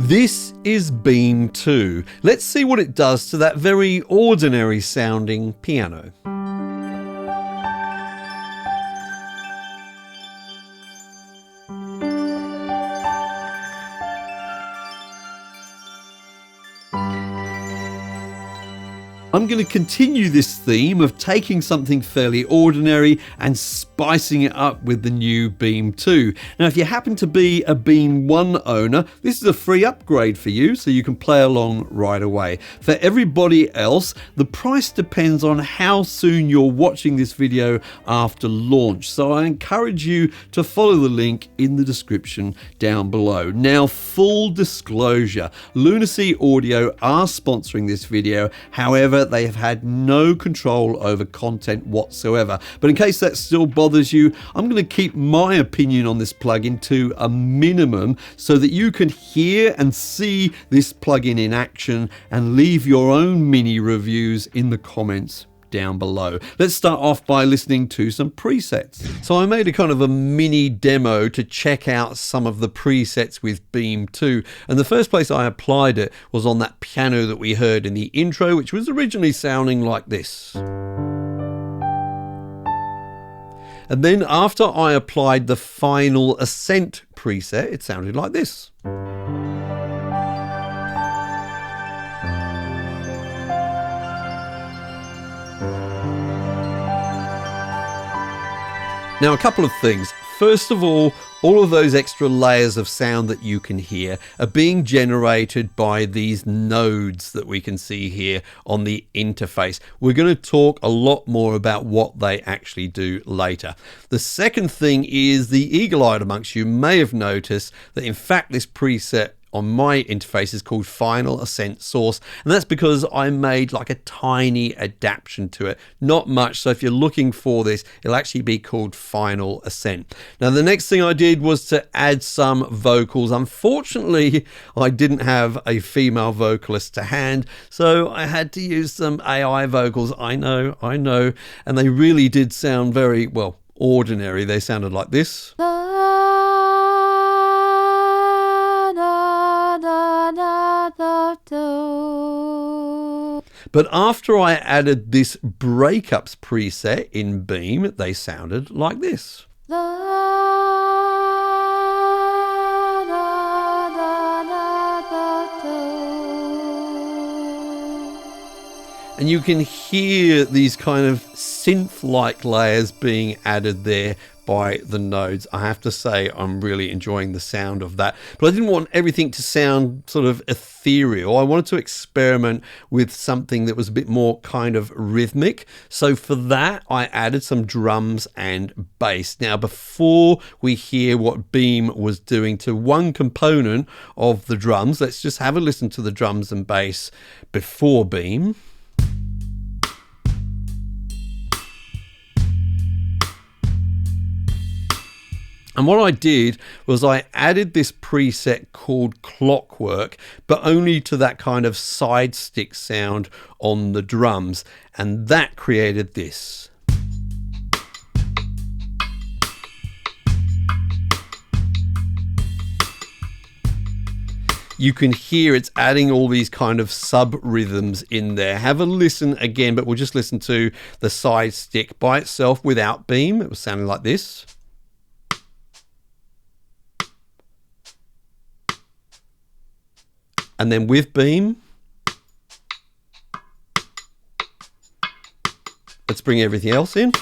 This is Beam 2. Let's see what it does to that very ordinary sounding piano. I'm going to continue this theme of taking something fairly ordinary and spicing it up with the new Beam 2. Now, if you happen to be a Beam 1 owner, this is a free upgrade for you, so you can play along right away. For everybody else, the price depends on how soon you're watching this video after launch, so I encourage you to follow the link in the description down below. Now, full disclosure, Lunacy Audio are sponsoring this video. However, they have had no control over content whatsoever. But in case that still bothers you, I'm going to keep my opinion on this plugin to a minimum so that you can hear and see this plugin in action and leave your own mini reviews in the comments down below. Let's start off by listening to some presets. So I made a kind of a mini demo to check out some of the presets with Beam 2, and the first place I applied it was on that piano that we heard in the intro, which was originally sounding like this. And then after I applied the final Ascent preset, it sounded like this. Now, a couple of things. First of all of those extra layers of sound that you can hear are being generated by these nodes that we can see here on the interface. We're going to talk a lot more about what they actually do later. The second thing is the eagle-eyed amongst you may have noticed that in fact this preset on my interface is called Final Ascent Source, and that's because I made like a tiny adaptation to it, not much. So if you're looking for this, it'll actually be called Final Ascent. Now the next thing I did was to add some vocals. Unfortunately, I didn't have a female vocalist to hand, so I had to use some AI vocals. I know, and they really did sound very, well, ordinary. They sounded like this. But after I added this breakups preset in Beam, they sounded like this. And you can hear these kind of synth-like layers being added there by the nodes. I have to say I'm really enjoying the sound of that, but I didn't want everything to sound sort of ethereal. I wanted to experiment with something that was a bit more kind of rhythmic. So for that, I added some drums and bass. Now, before we hear what Beam was doing to one component of the drums, let's just have a listen to the drums and bass before Beam. And what I did was I added this preset called Clockwork, but only to that kind of side stick sound on the drums. And that created this. You can hear it's adding all these kind of sub rhythms in there. Have a listen again, but we'll just listen to the side stick by itself without Beam. It was sounding like this. And then with Beam, let's bring everything else in.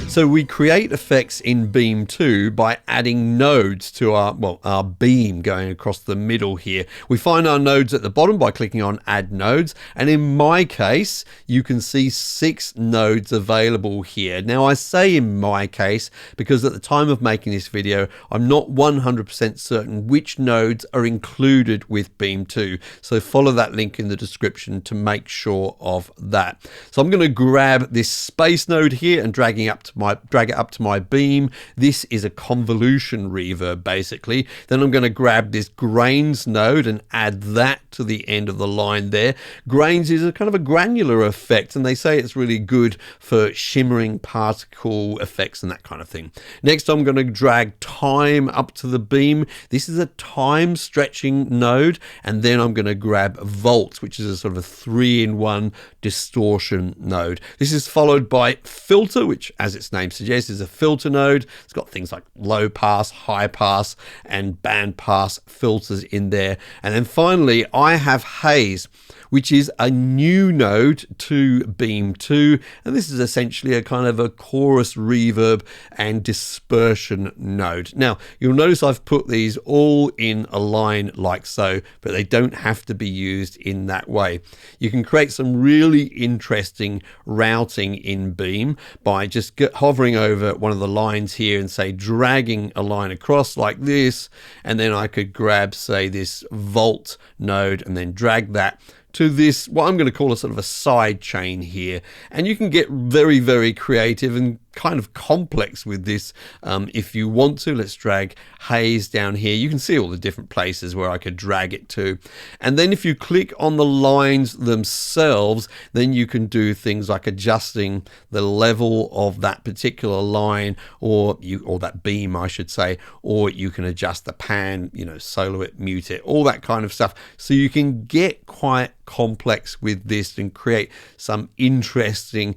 So we create effects in Beam 2 by adding nodes to our beam going across the middle here. We find our nodes at the bottom by clicking on Add Nodes, and in my case, you can see 6 nodes available here. Now I say in my case because at the time of making this video, I'm not 100% certain which nodes are included with Beam 2. So follow that link in the description to make sure of that. So I'm going to grab this space node here and dragging up to drag it up to my beam. This is a convolution reverb basically. Then I'm going to grab this grains node and add that to the end of the line there. Grains is a kind of a granular effect, and they say it's really good for shimmering particle effects and that kind of thing. Next, I'm going to drag time up to the beam. This is a time stretching node, and then I'm going to grab volts, which is a sort of a 3-in-1 distortion node. This is followed by filter, which as its name suggests is a filter node. It's got things like low pass, high pass, and band pass filters in there. And then finally, I have haze, which is a new node to Beam 2. And this is essentially a kind of a chorus reverb and dispersion node. Now, you'll notice I've put these all in a line like so, but they don't have to be used in that way. You can create some really interesting routing in Beam by just hovering over one of the lines here and say dragging a line across like this, and then I could grab, say, this volt node and then drag that to this, what I'm going to call a sort of a side chain here. And you can get very, very creative and kind of complex with this if you want to. Let's drag haze down here. You can see all the different places where I could drag it to. And then if you click on the lines themselves, then you can do things like adjusting the level of that particular line, or that beam, I should say, or you can adjust the pan, solo it, mute it, all that kind of stuff. So you can get quite complex with this and create some interesting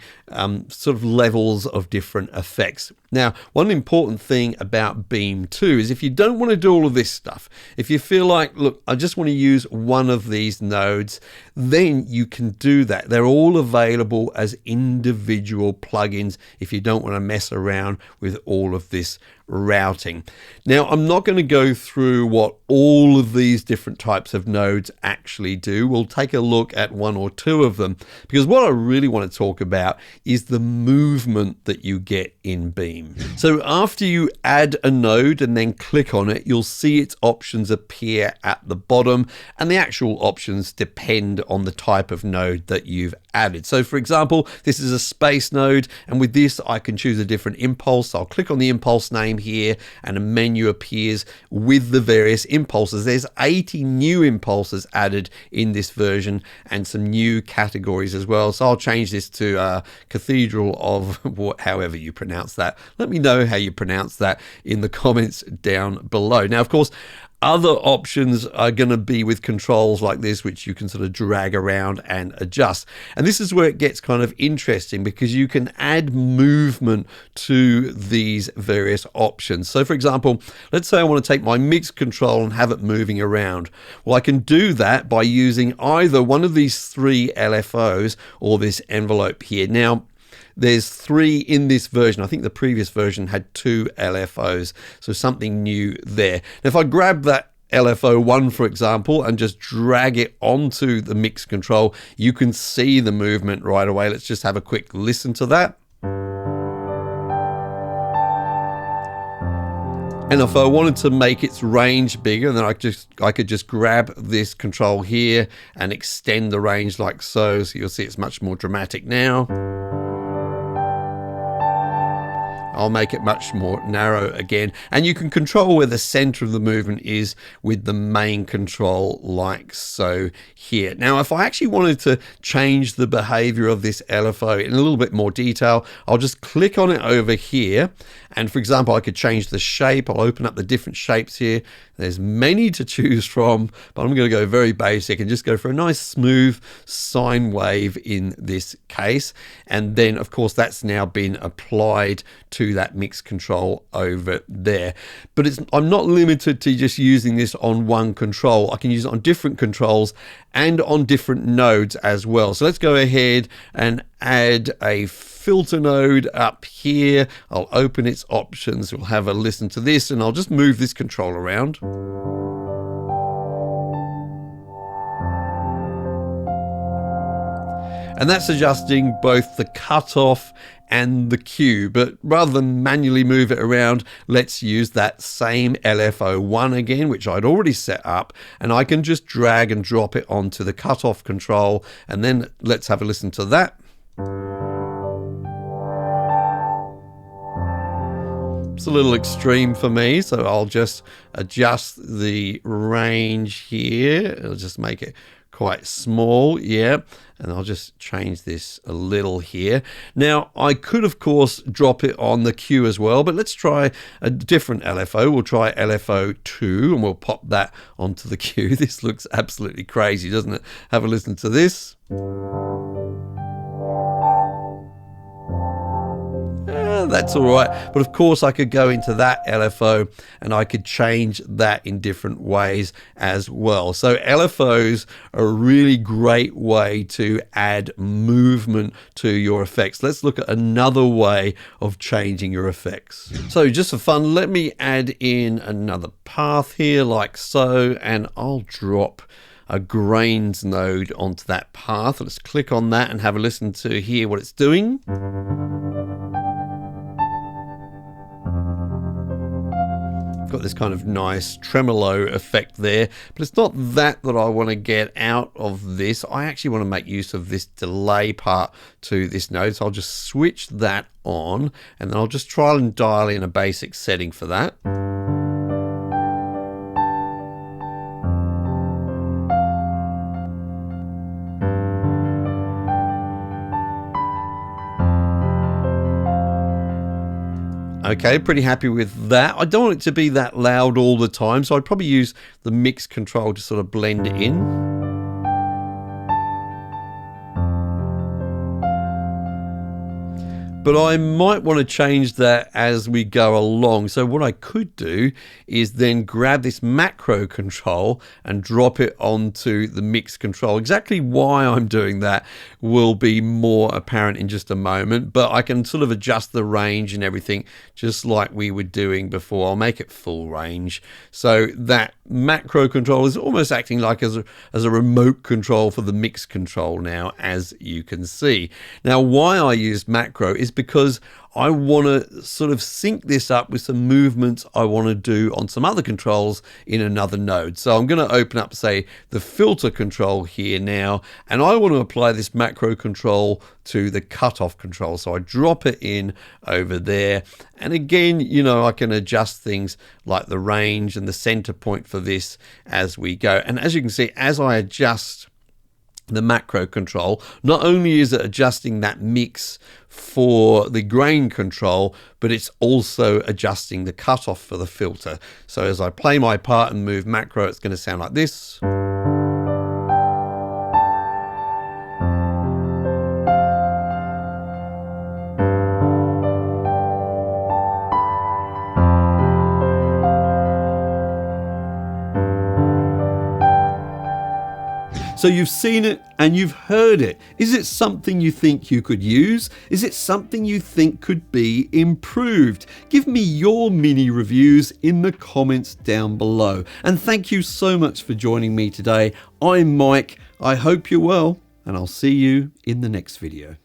sort of levels of different effects. Now, one important thing about Beam 2 is if you don't want to do all of this stuff, if you feel like, look, I just want to use one of these nodes, then you can do that. They're all available as individual plugins if you don't want to mess around with all of this routing. Now, I'm not going to go through what all of these different types of nodes actually do. We'll take a look at one or two of them, because what I really want to talk about is the movement that you get in Beam. So after you add a node and then click on it, you'll see its options appear at the bottom, and the actual options depend on the type of node that you've added. So for example, this is a space node, and with this I can choose a different impulse. I'll click on the impulse name here and a menu appears with the various impulses. There's 80 new impulses added in this version and some new categories as well. So I'll change this to Cathedral of however you pronounce that. Let me know how you pronounce that in the comments down below. Now, of course, other options are going to be with controls like this, which you can sort of drag around and adjust. And this is where it gets kind of interesting, because you can add movement to these various options. So for example, let's say I want to take my mix control and have it moving around. Well, I can do that by using either one of these three LFOs or this envelope here. Now, there's 3 in this version. I think the previous version had 2 LFOs, so something new there. Now, if I grab that LFO 1, for example, and just drag it onto the mix control, you can see the movement right away. Let's just have a quick listen to that. And if I wanted to make its range bigger, then I could just grab this control here and extend the range like so. So you'll see it's much more dramatic now. I'll make it much more narrow again. And you can control where the center of the movement is with the main control like so here. Now, if I actually wanted to change the behavior of this LFO in a little bit more detail, I'll just click on it over here. And for example, I could change the shape. I'll open up the different shapes here. There's many to choose from, but I'm going to go very basic and just go for a nice smooth sine wave in this case. And then, of course, that's now been applied to that mix control over there. But I'm not limited to just using this on one control. I can use it on different controls and on different nodes as well. So let's go ahead and add a filter node up here. I'll open its options. We'll have a listen to this, and I'll just move this control around. And that's adjusting both the cutoff and the cue, but rather than manually move it around, let's use that same LFO 1 again, which I'd already set up, and I can just drag and drop it onto the cutoff control, and then let's have a listen to that. It's a little extreme for me, so I'll just adjust the range here. I'll just make it quite small, yeah, and I'll just change this a little here. Now, I could, of course, drop it on the Q as well, but let's try a different LFO. We'll try LFO 2, and we'll pop that onto the Q. This looks absolutely crazy, doesn't it? Have a listen to this. That's all right, but of course I could go into that LFO and I could change that in different ways as well. So LFOs are a really great way to add movement to your effects. Let's look at another way of changing your effects. So just for fun, let me add in another path here like so, and I'll drop a grains node onto that path. Let's click on that and have a listen to hear what it's doing. Got this kind of nice tremolo effect there, but it's not that I want to get out of this. I actually want to make use of this delay part to this node, so I'll just switch that on, and then I'll just try and dial in a basic setting for that. Okay, pretty happy with that. I don't want it to be that loud all the time, so I'd probably use the mix control to sort of blend it in. But I might want to change that as we go along. So what I could do is then grab this macro control and drop it onto the mix control. Exactly why I'm doing that will be more apparent in just a moment, but I can sort of adjust the range and everything just like we were doing before. I'll make it full range. So that macro control is almost acting like as a remote control for the mix control now, as you can see. Now, why I use macro is because I want to sort of sync this up with some movements I want to do on some other controls in another node. So I'm going to open up, say, the filter control here now, and I want to apply this macro control to the cutoff control. So I drop it in over there. And again, you know, I can adjust things like the range and the center point for this as we go. And as you can see, as I adjust the macro control, not only is it adjusting that mix for the grain control, but it's also adjusting the cutoff for the filter. So as I play my part and move macro, it's going to sound like this. So you've seen it and you've heard it. Is it something you think you could use? Is it something you think could be improved? Give me your mini reviews in the comments down below. And thank you so much for joining me today. I'm Mike. I hope you're well, and I'll see you in the next video.